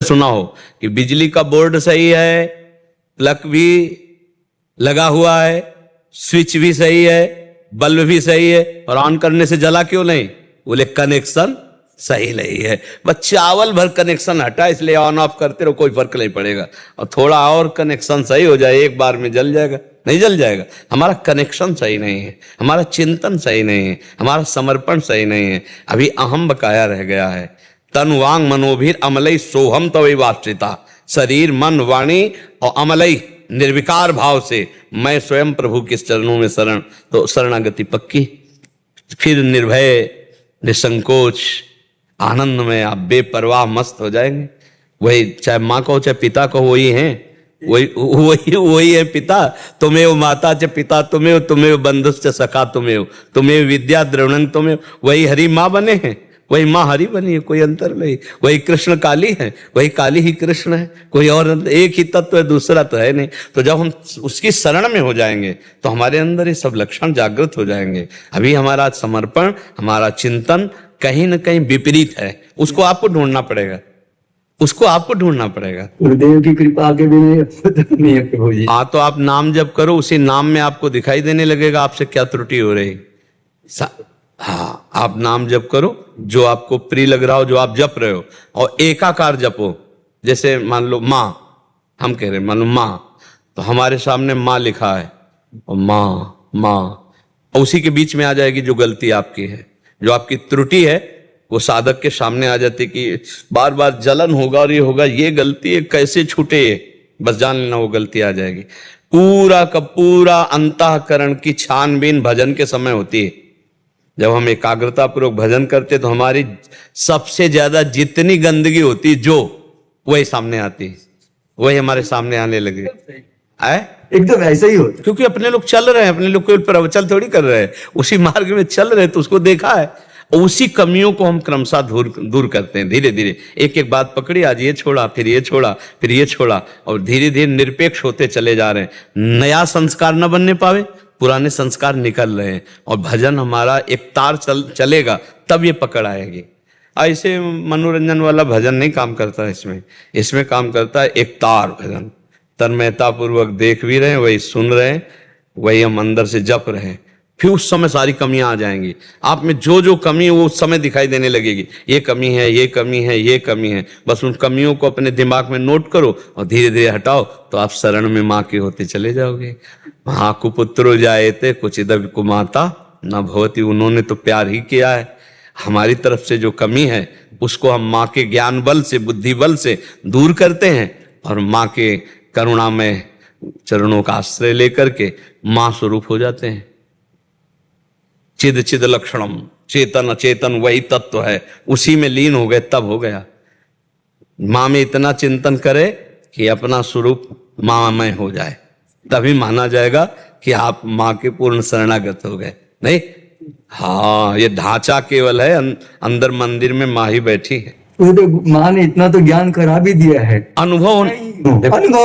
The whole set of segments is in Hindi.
सुना हो कि बिजली का बोर्ड सही है, प्लग भी लगा हुआ है, स्विच भी सही है, बल्ब भी सही है, और ऑन करने से जला क्यों नहीं? बोले कनेक्शन सही नहीं है। बस चावल भर कनेक्शन हटा, इसलिए ऑन ऑफ करते रहो, कोई फर्क नहीं पड़ेगा। और थोड़ा और कनेक्शन सही हो जाए, एक बार में जल जाएगा? नहीं जल जाएगा। हमारा कनेक्शन सही नहीं है, हमारा चिंतन सही नहीं है, हमारा समर्पण सही नहीं है। अभी अहम बकाया रह गया है। तन वांग मनोभीर अमलई सोहम तवै वाश्रिता। शरीर मन वाणी और अमलई निर्विकार भाव से मैं स्वयं प्रभु के चरणों में शरण, तो शरणागति पक्की। फिर निर्भय निसंकोच आनंद में आप बेपरवाह मस्त हो जाएंगे। वही चाहे माँ कहो चाहे पिता कहो, वही हैं, वही है पिता। तुम्हें माता च पिता तुम्हें, तुम्हें बंधुश्च सखा तुम्हें विद्या द्रवणं तुम्हें। वही हरि माँ बने हैं, वही माँ हरि बनी है, कोई अंतर नहीं। वही कृष्ण काली है, वही काली ही कृष्ण है, कोई और एक ही तत्व है, दूसरा तो है नहीं। तो जब हम उसकी शरण में हो जाएंगे तो हमारे अंदर ये सब लक्षण जागृत हो जाएंगे। अभी हमारा समर्पण, हमारा चिंतन कहीं ना कहीं विपरीत है, उसको आपको ढूंढना पड़ेगा, उसको आपको ढूंढना पड़ेगा। गुरुदेव की कृपा के बिना नहीं है। हाँ, तो आप नाम जप करो, उसी नाम में आपको दिखाई देने लगेगा आपसे क्या त्रुटि हो रही। हाँ, आप नाम जप करो, जो आपको प्रिय लग रहा हो, जो आप जप रहे हो, और एकाकार जपो। जैसे मान लो माँ, हम कह रहे हैं मान लो माँ, तो हमारे सामने माँ लिखा है, और माँ माँ, और उसी के बीच में आ जाएगी जो गलती आपकी है, जो आपकी त्रुटि है, वो साधक के सामने आ जाती कि बार बार जलन होगा और ये होगा, ये गलती है, कैसे छूटे, बस जान लेना वो गलती आ जाएगी। पूरा का पूरा अंतःकरण की छानबीन भजन के समय होती है। जब हम एकाग्रता पूर्वक भजन करते तो हमारी सबसे ज्यादा जितनी गंदगी होती जो, वही सामने आती, वही हमारे सामने आने लगे। एकदम ऐसा ही होता, क्योंकि अपने लोग चल रहे हैं, अपने लोग कोई प्रवचन थोड़ी कर रहे हैं, उसी मार्ग में चल रहे हैं, तो उसको देखा है, और उसी कमियों को हम क्रमशः दूर करते हैं। धीरे धीरे एक एक बात पकड़ी, आज ये छोड़ा, फिर ये छोड़ा, फिर ये छोड़ा, और धीरे धीरे निरपेक्ष होते चले जा रहे हैं। नया संस्कार न बनने पावे, पुराने संस्कार निकल रहे हैं, और भजन हमारा एक तार चलेगा, तब ये पकड़ आएगी। ऐसे मनोरंजन वाला भजन नहीं काम करता, इसमें काम करता है एक तार भजन। तन्मयता पूर्वक देख भी रहे हैं, वही सुन रहे हैं, वही हम अंदर से जप रहे हैं। फिर उस समय सारी कमियां आ जाएंगी आप में, जो जो कमी है वो उस समय दिखाई देने लगेगी। ये कमी है, ये कमी है, ये कमी है। बस उन कमियों को अपने दिमाग में नोट करो और धीरे धीरे हटाओ, तो आप शरण में माँ के होते चले जाओगे। माँ को पुत्रो जायते कुचिदपि कुमाता न भवति। उन्होंने तो प्यार ही किया है। हमारी तरफ से जो कमी है उसको हम माँ के ज्ञान बल से, बुद्धि बल से दूर करते हैं, और माँ के करुणा में चरणों का आश्रय लेकर के माँ स्वरूप हो जाते हैं। चिद चिद लक्षणम, चेतन अचेतन वही तत्व है, उसी में लीन हो गए, तब हो गया। माँ में इतना चिंतन करे कि अपना स्वरूप माँमय हो जाए, तभी माना जाएगा कि आप माँ के पूर्ण शरणागत हो गए। नहीं, हाँ, ये ढांचा केवल है, अंदर मंदिर में माँ ही बैठी है। तो माँ ने इतना तो ज्ञान करा भी दिया है, अनुभव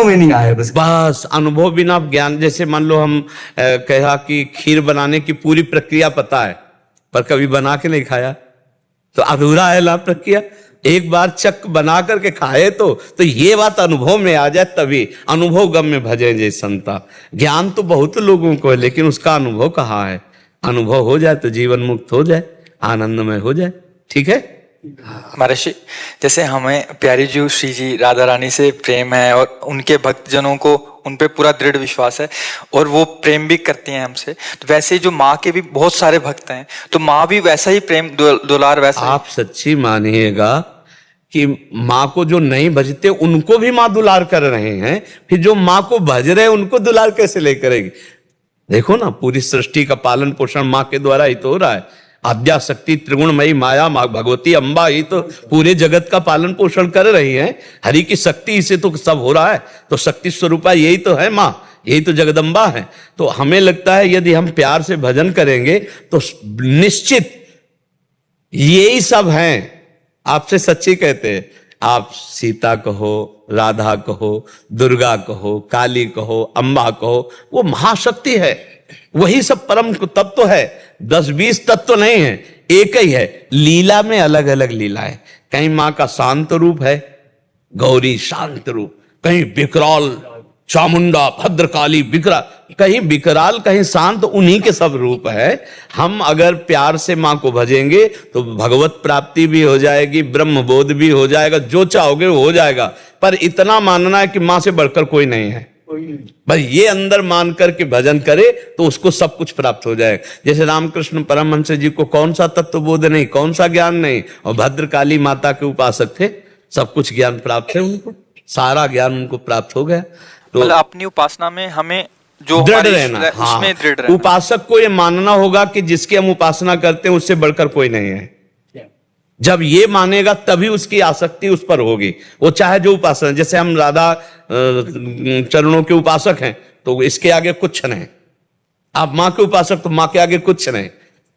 में नहीं आया। बस अनुभव बिना ज्ञान। जैसे मान लो हम कहा कि खीर बनाने की पूरी प्रक्रिया पता है, पर कभी बना के नहीं खाया, तो अधूरा है ना प्रक्रिया। एक बार चक बना करके खाए तो ये बात अनुभव में आ जाए, तभी अनुभव गम में भजे जय संता। ज्ञान तो बहुत लोगों को है, लेकिन उसका अनुभव कहाँ है? अनुभव हो जाए तो जीवन मुक्त हो जाए, आनंदमय हो जाए। ठीक है महर्षि, जैसे हमें प्यारी जी श्री जी राधा रानी से प्रेम है, और उनके भक्तजनों को उन पे पूरा दृढ़ विश्वास है, और वो प्रेम भी करती हैं हमसे। तो वैसे जो माँ के भी बहुत सारे भक्त हैं, तो माँ भी वैसा ही प्रेम दुलार वैसा। आप सच्ची मानिएगा कि माँ को जो नहीं भजते उनको भी माँ दुलार कर रहे हैं, फिर जो माँ को भज रहे हैं उनको दुलार कैसे ले करेगी? देखो ना, पूरी सृष्टि का पालन पोषण माँ के द्वारा ही तो हो रहा है। आद्या शक्ति त्रिगुणमयी माया माँ भगवती अम्बा ही तो पूरे जगत का पालन पोषण कर रही हैं। हरि की शक्ति से तो सब हो रहा है, तो शक्ति स्वरूपा यही तो है माँ, यही तो जगदम्बा है। तो हमें लगता है यदि हम प्यार से भजन करेंगे तो निश्चित यही सब हैं। आपसे सच्ची कहते हैं, आप सीता कहो, राधा कहो, दुर्गा कहो, काली कहो, अम्बा कहो, वो महाशक्ति है, वही सब परम तत्व है। 10-20 तत्व नहीं है, एक ही है। लीला में अलग अलग लीला है। कहीं माँ का शांत रूप है, गौरी शांत रूप, कहीं विकराल चामुंडा भद्रकाली कहीं विकराल कहीं शांत, उन्हीं के सब रूप है। हम अगर प्यार से माँ को भजेंगे तो भगवत प्राप्ति भी हो जाएगी, ब्रह्म बोध भी हो जाएगा, जो चाहोगे वो हो जाएगा। पर इतना मानना है कि माँ से बढ़कर कोई नहीं है, बस ये अंदर मान कर के भजन करे तो उसको सब कुछ प्राप्त हो जाएगा। जैसे रामकृष्ण परमहंस जी को कौन सा तत्व बोध नहीं, कौन सा ज्ञान नहीं, और भद्रकाली माता के उपासक थे, सब कुछ ज्ञान प्राप्त है उनको, सारा ज्ञान उनको प्राप्त हो गया। तो मतलब अपनी उपासना में हमें जो दृढ़ हमारी रहना, हाँ, उसमें दृढ़ रहना। उपासक को ये मानना होगा कि जिसकी हम उपासना करते हैं उससे बढ़कर कोई नहीं है। जब ये मानेगा तभी उसकी आसक्ति उस पर होगी, वो चाहे जो उपासना, जैसे हम राधा चरणों के उपासक हैं तो इसके आगे कुछ नहीं, आप माँ के उपासक तो माँ के आगे कुछ नहीं,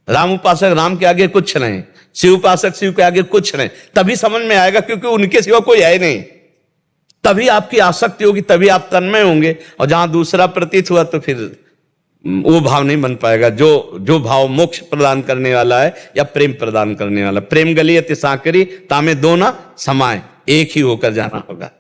राम उपासक राम के आगे कुछ नहीं, शिव उपासक शिव के आगे कुछ नहीं, तभी समझ में आएगा, क्योंकि उनके सिवा कोई है नहीं। तभी आपकी आसक्ति होगी, तभी आप तन्मय होंगे, और जहां दूसरा प्रतीत हुआ तो फिर वो भाव नहीं बन पाएगा, जो भाव मोक्ष प्रदान करने वाला है या प्रेम प्रदान करने वाला। प्रेम गलियत साकरी तामे दो ना समाए, एक ही होकर जाना होगा।